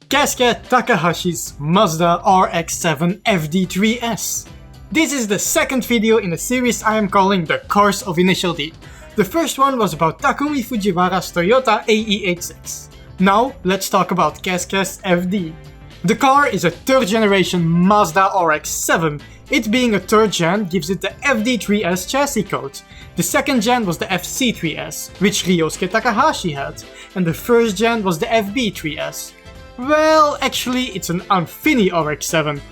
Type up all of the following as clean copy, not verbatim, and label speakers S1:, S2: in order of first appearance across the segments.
S1: Keisuke Takahashi's Mazda RX-7 FD3S. This is the second video in a series I am calling the Cars of Initial D. The first one was about Takumi Fujiwara's Toyota AE86. Now let's talk about Keisuke's FD. The car is a third generation Mazda RX-7. It being a third gen gives it the FD3S chassis code. The second gen was the FC3S, which Keisuke Takahashi had, and the first gen was the FB3S. Well, actually it's an fini RX-7.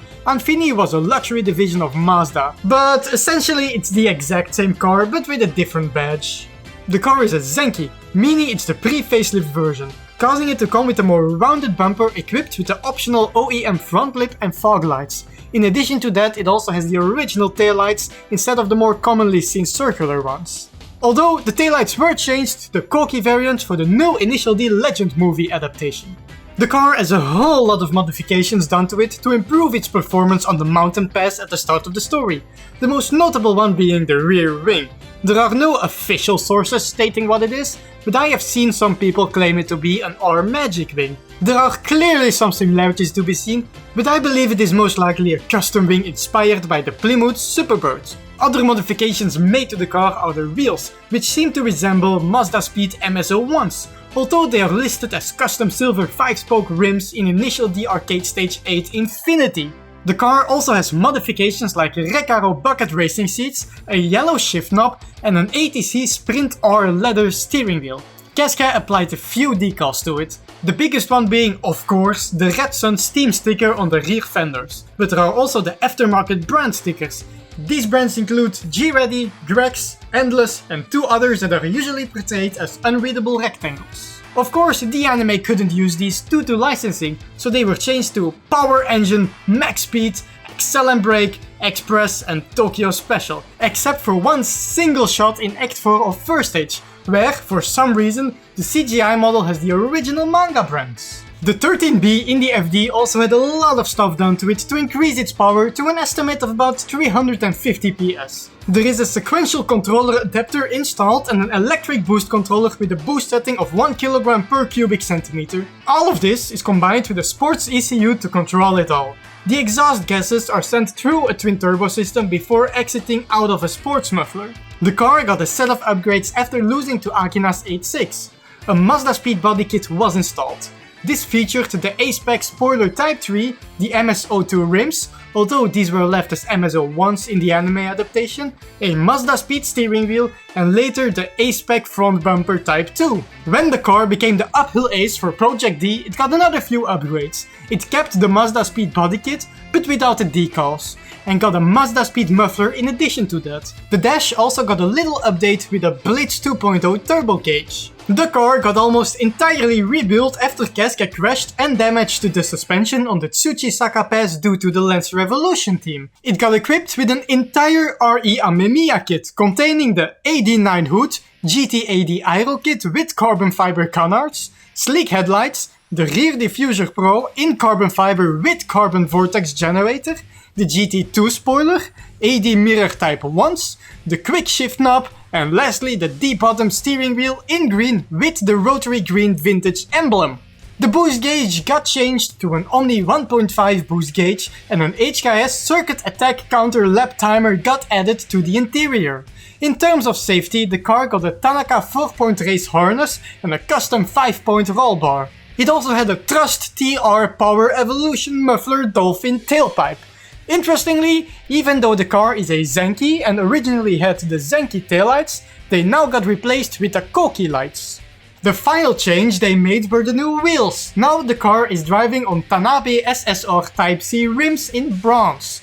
S1: Fini was a luxury division of Mazda, but essentially it's the exact same car but with a different badge. The car is a Zenki, meaning it's the pre-facelift version, causing it to come with a more rounded bumper equipped with the optional OEM front lip and fog lights. In addition to that, it also has the original taillights instead of the more commonly seen circular ones. Although the taillights were changed to the Koki variant for the new Initial D Legend movie adaptation. The car has a whole lot of modifications done to it to improve its performance on the mountain pass at the start of the story, the most notable one being the rear wing. There are no official sources stating what it is, but I have seen some people claim it to be an R-Magic wing. There are clearly some similarities to be seen, but I believe it is most likely a custom wing inspired by the Plymouth Superbird. Other modifications made to the car are the wheels, which seem to resemble Mazda Speed MS-01s, although they are listed as custom silver 5-spoke rims in Initial D Arcade Stage 8 Infinity. The car also has modifications like Recaro bucket racing seats, a yellow shift knob, and an ATC Sprint R leather steering wheel. Keisuke applied a few decals to it, the biggest one being, of course, the Red Sun Steam sticker on the rear fenders, but there are also the aftermarket brand stickers. These brands include G-Ready, Grex, Endless, and two others that are usually portrayed as unreadable rectangles. Of course, the anime couldn't use these due to licensing, so they were changed to Power Engine, Max Speed, Excel and Brake, Express, and Tokyo Special, except for one single shot in Act 4 of First Stage, where, for some reason, the CGI model has the original manga brands. The 13B in the FD also had a lot of stuff done to it to increase its power to an estimate of about 350 PS. There is a sequential controller adapter installed and an electric boost controller with a boost setting of 1 kg per cubic centimeter. All of this is combined with a sports ECU to control it all. The exhaust gases are sent through a twin-turbo system before exiting out of a sports muffler. The car got a set of upgrades after losing to Akina's 8.6. A Mazda Speed body kit was installed. This featured the A-Spec spoiler Type 3, the MS-02 rims, although these were left as MS-01s in the anime adaptation, a Mazda Speed steering wheel, and later the A-Spec front bumper Type 2. When the car became the uphill ace for Project D, it got another few upgrades. It kept the Mazda Speed body kit, but without the decals, and got a Mazda Speed muffler in addition to that. The dash also got a little update with a Blitz 2.0 turbo cage. The car got almost entirely rebuilt after Keisuke crashed and damaged the suspension on the Tsuchisaka Pass due to the Lance Revolution team. It got equipped with an entire RE Amemiya kit containing the AD9 hood, GT-AD Aero kit with carbon fiber canards, sleek headlights, the rear diffuser Pro in carbon fiber with carbon vortex generator, the GT2 spoiler, AD mirror type 1s, the quick shift knob, and lastly the D-bottom steering wheel in green with the rotary green vintage emblem. The boost gauge got changed to an Omni 1.5 boost gauge, and an HKS circuit attack counter lap timer got added to the interior. In terms of safety, the car got a Tanaka 4-point race harness and a custom 5-point roll bar. It also had a Trust TR Power Evolution muffler Dolphin tailpipe. Interestingly, even though the car is a Zenki and originally had the Zenki taillights, they now got replaced with the Koki lights. The final change they made were the new wheels. Now the car is driving on Tanabe SSR Type C rims in bronze.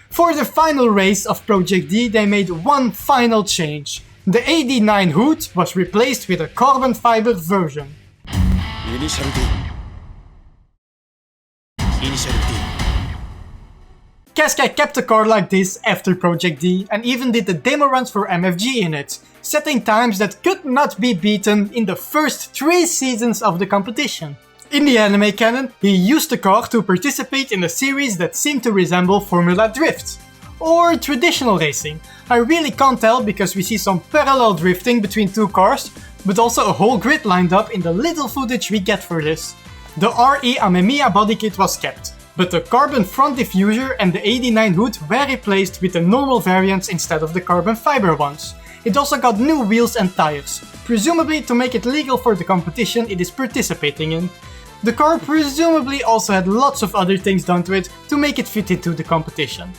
S1: For the final race of Project D, they made one final change. The AD9 hood was replaced with a carbon fiber version. Initial D. Keisuke kept the car like this after Project D and even did the demo runs for MFG in it, setting times that could not be beaten in the first 3 seasons of the competition. In the anime canon, he used the car to participate in a series that seemed to resemble Formula Drift. Or traditional racing. I really can't tell because we see some parallel drifting between two cars, but also a whole grid lined up in the little footage we get for this. The RE Amemiya bodykit was kept, but the carbon front diffuser and the 89 hood were replaced with the normal variants instead of the carbon fiber ones. It also got new wheels and tires, presumably to make it legal for the competition it is participating in. The car presumably also had lots of other things done to it to make it fit into the competition.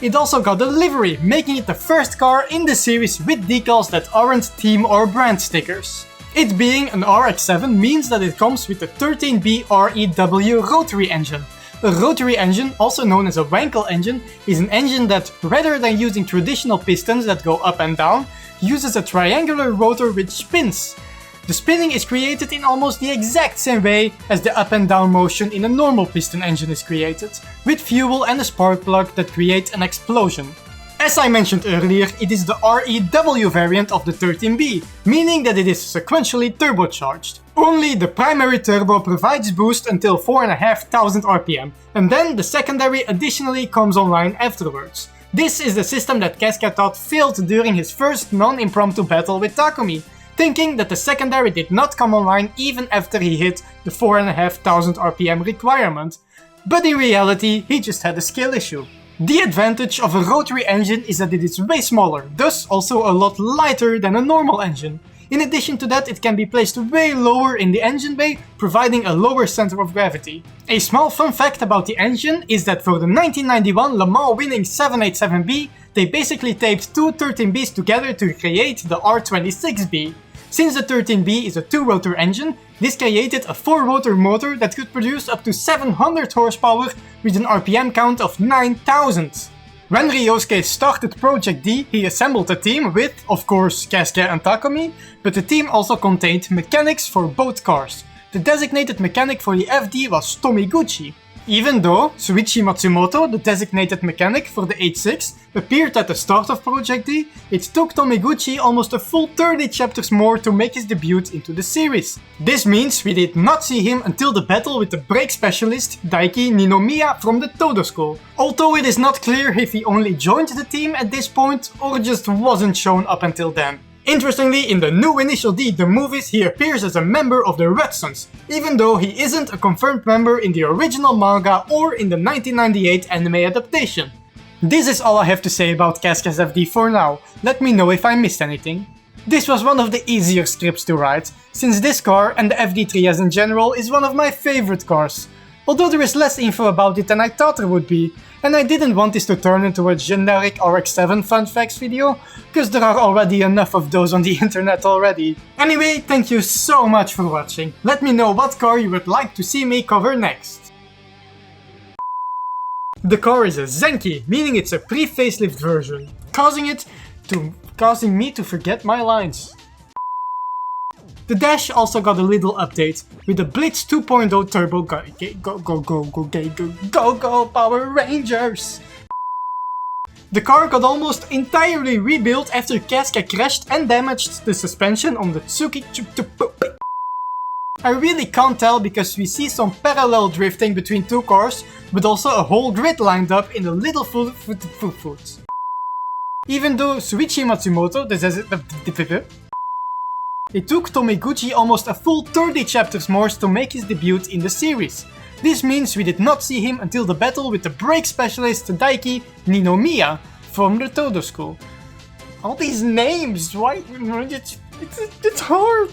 S1: It also got a livery, making it the first car in the series with decals that aren't team or brand stickers. It being an RX-7 means that it comes with the 13B REW rotary engine. A rotary engine, also known as a Wankel engine, is an engine that, rather than using traditional pistons that go up and down, uses a triangular rotor which spins. The spinning is created in almost the exact same way as the up and down motion in a normal piston engine is created, with fuel and a spark plug that create an explosion. As I mentioned earlier, it is the REW variant of the 13B, meaning that it is sequentially turbocharged. Only the primary turbo provides boost until 4,500 RPM, and then the secondary additionally comes online afterwards. This is the system that Keisuke thought failed during his first non-impromptu battle with Takumi, thinking that the secondary did not come online even after he hit the 4,500 RPM requirement. But in reality, he just had a skill issue. The advantage of a rotary engine is that it is way smaller, thus also a lot lighter than a normal engine. In addition to that, it can be placed way lower in the engine bay, providing a lower center of gravity. A small fun fact about the engine is that for the 1991 Le Mans winning 787B, they basically taped two 13Bs together to create the R26B. Since the 13B is a 2-rotor engine, this created a 4-rotor motor that could produce up to 700 horsepower with an RPM count of 9,000. When Ryosuke started Project D, he assembled a team with, of course, Keisuke and Takumi, but the team also contained mechanics for both cars. The designated mechanic for the FD was Tomiguchi. Even though Shuichi Matsumoto, the designated mechanic for the H6, appeared at the start of Project D, it took Tomiguchi almost a full 30 chapters more to make his debut into the series. This means we did not see him until the battle with the brake specialist Daiki Ninomiya from the Todo School, although it is not clear if he only joined the team at this point or just wasn't shown up until then. Interestingly, in the new Initial D, the movies, he appears as a member of the Red Suns, even though he isn't a confirmed member in the original manga or in the 1998 anime adaptation. This is all I have to say about Keisuke's FD for now. Let me know if I missed anything. This was one of the easier scripts to write, since this car and the FD3S in general is one of my favorite cars. Although there is less info about it than I thought there would be, and I didn't want this to turn into a generic RX-7 fun facts video, because there are already enough of those on the internet already. Anyway, thank you so much for watching. Let me know what car you would like to see me cover next. The car is a Zenki, meaning it's a pre-facelift version, causing me to forget my lines. The dash also got a little update with the Blitz 2.0 turbo go Power Rangers! The car got almost entirely rebuilt after Keisuke crashed and damaged the suspension on the Tsuki. I really can't tell because we see some parallel drifting between two cars, but also a whole grid lined up in a little foot. Even though Shuichi Matsumoto, it took Tomiguchi almost a full 30 chapters more to make his debut in the series. This means we did not see him until the battle with the brake specialist Daiki Ninomiya from the Todo School. All these names, why? It's hard.